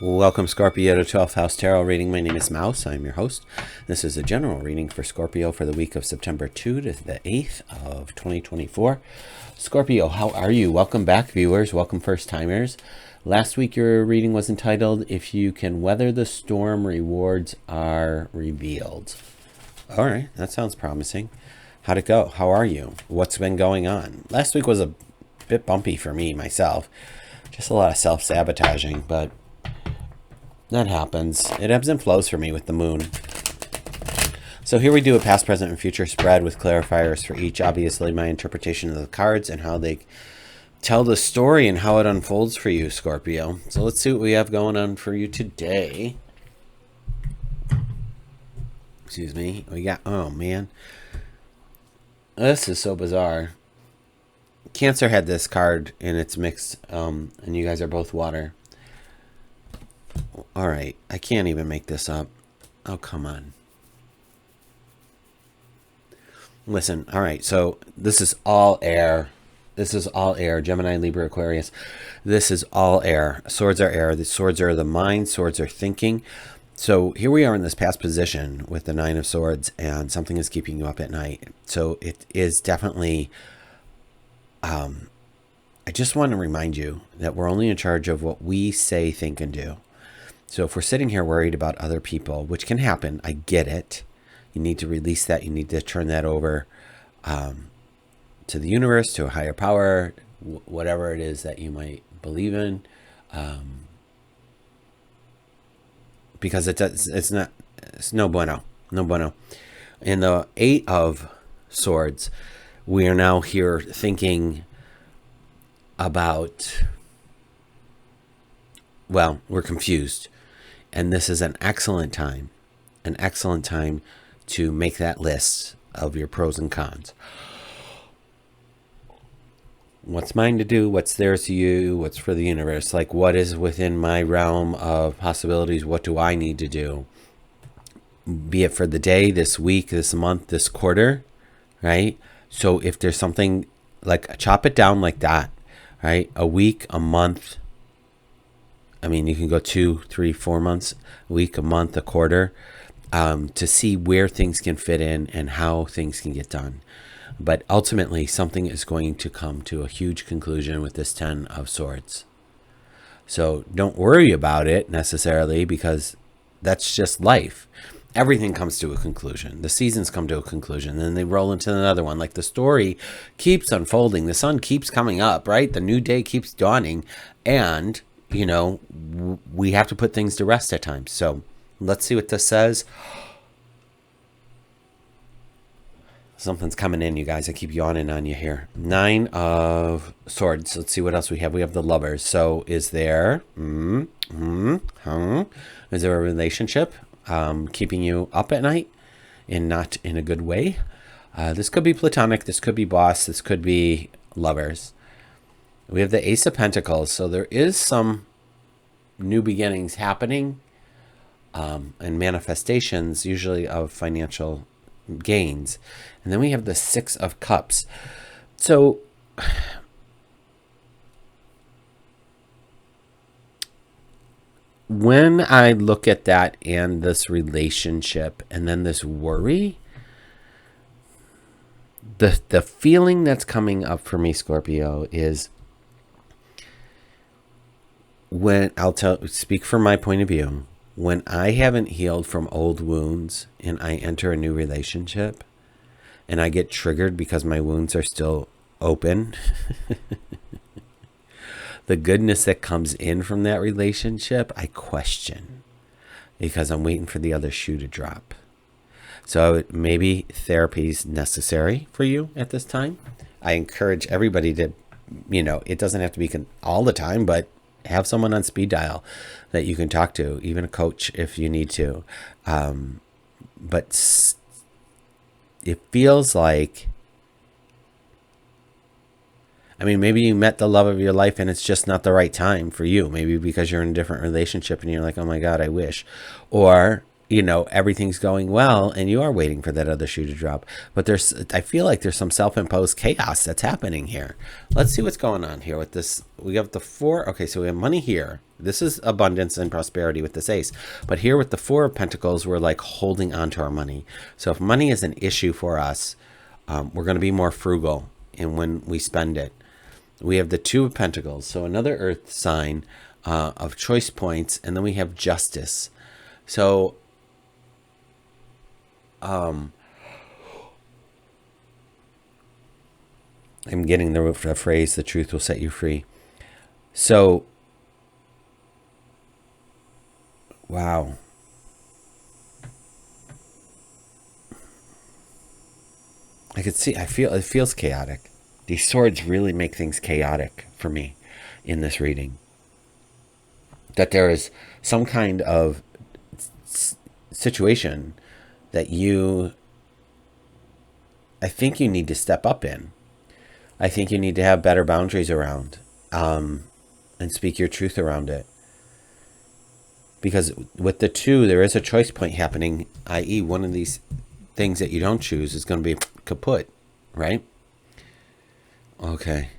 Welcome, Scorpio, to 12th House Tarot Reading. My name is Mouse. I'm your host. This is a general reading for Scorpio for the week of September 2 to the 8th of 2024. Scorpio, how are you? Welcome back, viewers. Welcome, first-timers. Last week, your reading was entitled, If You Can Weather the Storm, Rewards Are Revealed. All right, that sounds promising. How'd it go? How are you? What's been going on? Last week was a bit bumpy for me, myself. Just a lot of self-sabotaging, but that happens. It ebbs and flows for me with the moon. So here we do a past, present, and future spread with clarifiers for each. Obviously, my interpretation of the cards and how they tell the story and how it unfolds for you, Scorpio. So let's see what we have going on for you today. Excuse me. We got, oh man. This is so bizarre. Cancer had this card in its mix, and you guys are both water. All right, I can't even make this up. Oh, come on. Listen, all right, so this is all air. This is all air. Gemini, Libra, Aquarius. This is all air. Swords are air. The swords are the mind. Swords are thinking. So here we are in this past position with the Nine of Swords, and something is keeping you up at night. So it is definitely... I just want to remind you that we're only in charge of what we say, think, and do. So if we're sitting here worried about other people, which can happen, I get it. You need to release that. You need to turn that over to the universe, to a higher power, whatever it is that you might believe in. Because it's no bueno. No bueno. In the Eight of Swords, we are now here thinking about, well, we're confused. And this is an excellent time to make that list of your pros and cons. What's mine to do? What's theirs to you? What's for the universe? Like, what is within my realm of possibilities? What do I need to do? Be it for the day, this week, this month, this quarter, right? So if there's something, like, chop it down like that, right? A week, a month. I mean, you can go 2, 3, 4 months, a week, a month, a quarter, to see where things can fit in and how things can get done. But ultimately, something is going to come to a huge conclusion with this 10 of Swords. So don't worry about it necessarily, because that's just life. Everything comes to a conclusion. The seasons come to a conclusion. Then they roll into another one. Like, the story keeps unfolding. The sun keeps coming up, right? The new day keeps dawning. And, you know, we have to put things to rest at times. So let's see what this says. Something's coming in, you guys. I keep yawning on you here. Nine of Swords. Let's see what else we have. We have the Lovers. So is there... Is there a relationship keeping you up at night and not in a good way? This could be platonic. This could be boss. This could be lovers. We have the Ace of Pentacles. So there is some new beginnings happening and manifestations, usually of financial gains. And then we have the Six of Cups. So when I look at that and this relationship and then this worry, the feeling that's coming up for me, Scorpio, is, when speak from my point of view, when I haven't healed from old wounds and I enter a new relationship and I get triggered because my wounds are still open, the goodness that comes in from that relationship, I question, because I'm waiting for the other shoe to drop. So maybe therapy is necessary for you at this time. I encourage everybody to, you know, it doesn't have to be all the time, but have someone on speed dial that you can talk to, even a coach if you need to. But it feels like, I mean, maybe you met the love of your life and it's just not the right time for you. Maybe because you're in a different relationship and you're like, oh my God, I wish. Or you know, everything's going well and you are waiting for that other shoe to drop. But I feel like there's some self-imposed chaos that's happening here. Let's see what's going on here with this. We have the 4. Okay, so we have money here. This is abundance and prosperity with this ace. But here with the 4 of Pentacles, we're like holding on to our money. So if money is an issue for us, we're going to be more frugal in when we spend it. We have the 2 of Pentacles, so another earth sign of choice points, and then we have justice. So I'm getting the phrase, the truth will set you free. So, wow. I could see, it feels chaotic. These swords really make things chaotic for me in this reading. That there is some kind of situation that I think you need to step up in. I think you need to have better boundaries around and speak your truth around it. Because with the 2, there is a choice point happening, i.e. one of these things that you don't choose is going to be kaput, right? Okay.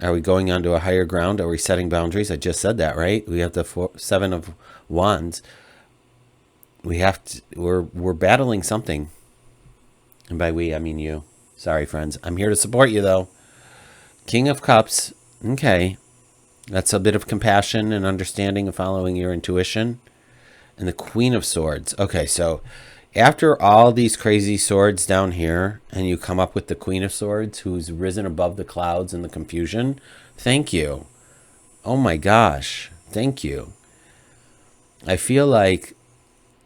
Are we going on to a higher ground? Are we setting boundaries? I just said that, right? We have the 7 of Wands. We're battling something. And by we, I mean you. Sorry, friends. I'm here to support you, though. King of Cups. Okay. That's a bit of compassion and understanding of following your intuition. And the Queen of Swords. Okay, so after all these crazy swords down here, and you come up with the Queen of Swords, who's risen above the clouds and the confusion, thank you. Oh my gosh, thank you. I feel like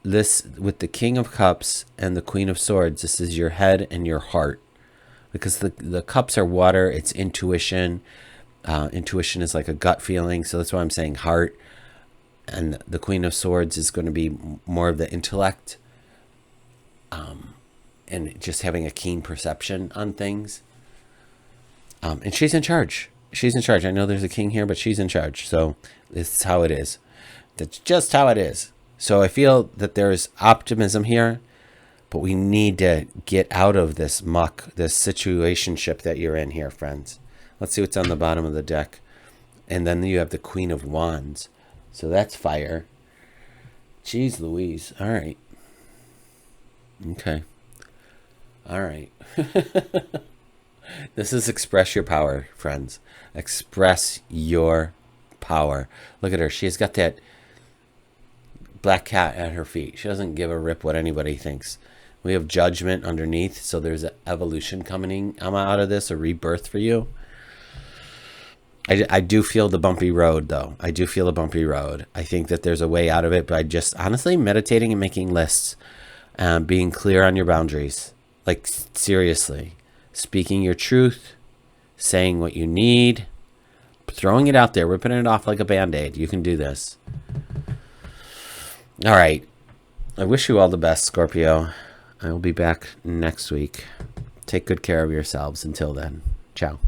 this, with the King of Cups and the Queen of Swords, this is your head and your heart. Because the cups are water, it's intuition. Intuition is like a gut feeling, so that's why I'm saying heart. And the Queen of Swords is going to be more of the intellect. And just having a keen perception on things. And she's in charge. She's in charge. I know there's a king here, but she's in charge. So this is how it is. That's just how it is. So I feel that there's optimism here, but we need to get out of this muck, this situationship that you're in here, friends. Let's see what's on the bottom of the deck. And then you have the Queen of Wands. So that's fire. Jeez Louise. All right. Okay. All right. This is express your power, friends. Express your power. Look at her. She has got that black cat at her feet. She doesn't give a rip what anybody thinks. We have judgment underneath, so there's an evolution coming out of this, a rebirth for you. I do feel the bumpy road, though. I do feel a bumpy road. I think that there's a way out of it by just honestly meditating and making lists, being clear on your boundaries. Like, seriously. Speaking your truth, saying what you need, throwing it out there, ripping it off like a Band-Aid. You can do this. All right. I wish you all the best, Scorpio. I will be back next week. Take good care of yourselves. Until then, ciao.